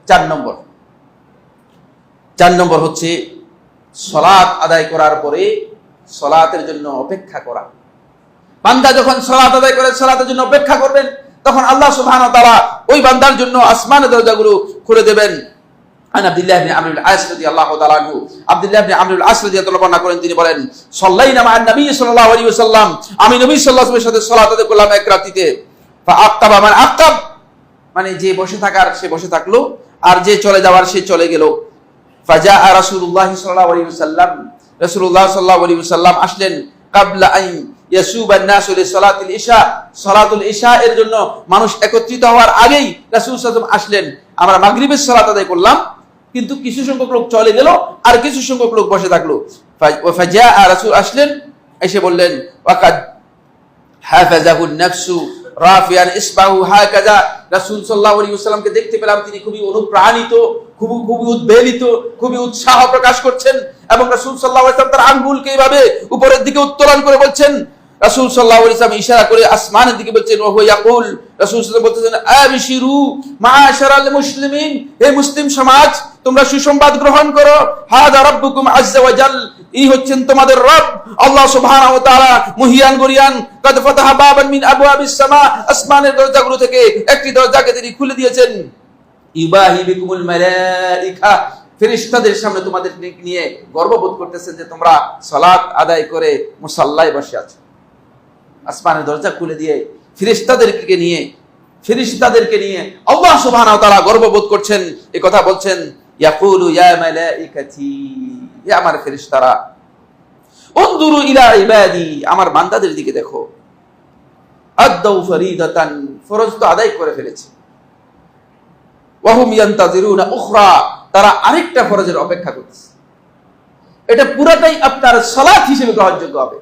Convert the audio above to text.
4 নম্বর হচ্ছে সালাত আদায় করার পরে সালাতের জন্য অপেক্ষা করা। বান্দা যখন সালাত আদায় করে সালাতের জন্য অপেক্ষা করবেন, তখন আল্লাহ সুবহানাহু ওয়া তাআলা ওই বান্দার জন্য আসমানের দরজাগুলো খুলে দেবেন। আন আব্দুল্লাহ ইবনে আমর আল-আস রাদিয়াল্লাহু তাআলা আনহু, আব্দুল্লাহ ইবনে আমর আল-আস রাদিয়াল্লাহু তাআলা করেন, তিনি বলেন, সাল্লাইনা মা নবী সাল্লাল্লাহু আলাইহি ওয়াসাল্লাম, আমি নবী সাল্লাল্লাহু আলাইহি ওয়াসাল্লামের সাথে সালাত আদায় করলাম এক রাত্রিতে। ফাআক্তাবা মান আক্তাব, মানে যে বসে থাকার সে বসে থাকলো, আর যে চলে যাওয়ার সে চলে গেল। ফাজা রাসূলুল্লাহ সাল্লাল্লাহু আলাইহি ওয়াসাল্লাম, রাসূলুল্লাহ সাল্লাল্লাহু আলাইহি ওয়াসাল্লাম আসলেন ক্বাবলা আন ইয়াসুবান নাসু লিসালাতিল ইশা, সালাতুল ইশা এর জন্য মানুষ একত্রিত হওয়ার আগেই রাসূল সাল্লাল্লাহু আলাইহি ওয়াসাল্লাম আসলেন। আমরা মাগরিবের সালাত আদায় করলাম, কিন্তু কিছু সংখ্যক লোক চলে গেল আর কিছু সংখ্যক লোক বসে থাকলো। ফাজা রাসূল আসলেন, এসে বললেন, ওয়াকাদ হাফাযাহুন নাফসু রাফিয়ান ইসবাহু হাকাযা, রাসূল সাল্লাল্লাহু আলাইহি ওয়াসাল্লামকে দেখতে পেলাম তিনি খুবই অনুপ্রাণিত, খুবই উদ্বেলিত, খুবই উৎসাহ প্রকাশ করছেন, এবং রাসূল সাল্লাল্লাহু আলাইহি ওয়াসাল্লাম তার আঙ্গুলকে এইভাবে উপরের দিকে উত্তোলন করে বলছেন। রাসূল সাল্লাল্লাহু আলাইহি ওয়াসাল্লাম ইশারা করে আসমানের দিকে বলছেন, ওয়া হুয়া ইয়াকুল, রাসূল সাল্লাল্লাহু আলাইহি ওয়াসাল্লাম বলতেছেন, আবশিরু মাআশারাল মুসলিমিন, হে মুসলিম সমাজ তোমরা সুসংবাদ গ্রহণ করো, হাযা রাব্বুকুম আযজা ওয়া জাল, এই হচ্ছেন তোমাদের রব আল্লাহ সুবহানাহু ওয়া তাআলা মুহিয়ান গরিয়ান, কাদ ফাতাহা বাবান মিন আবওয়াবিস সামা, আসমানের দরজাগুলো থেকে একটি দরজাকে তিনি খুলে দিয়েছেন। ইবাহি বিকুমুল মালাইকা, ফেরেশতাদের সামনে তোমাদের নিয়ে গর্ববোধ করতেছেন যে তোমরা সালাত আদায় করে মুসাল্লায় বসে আছো। আসমানের দরজা খুলে দিয়ে ফেরেশতাদেরকে নিয়ে আল্লাহ সুবহানাহু ওয়া তাআলা গর্ববোধ করছেন, এই কথা বলছেন, ইয়াকুলু ইয়া মালাইকাতি, হে আমার ফেরেশতারা, উনজুরু ইলা ইবাদি, আমার বান্দাদের দিকে দেখো, আদাউ ফরিদাতান, ফরজ তো আদায় করে ফেলেছে, ওয়া হুম ইয়ান্তাজিরুনা উখরা, তারা আরেকটা ফরজের অপেক্ষা করছে। এটা পুরাটাই আপনার সালাত হিসেবে গ্রহণযোগ্য হবে।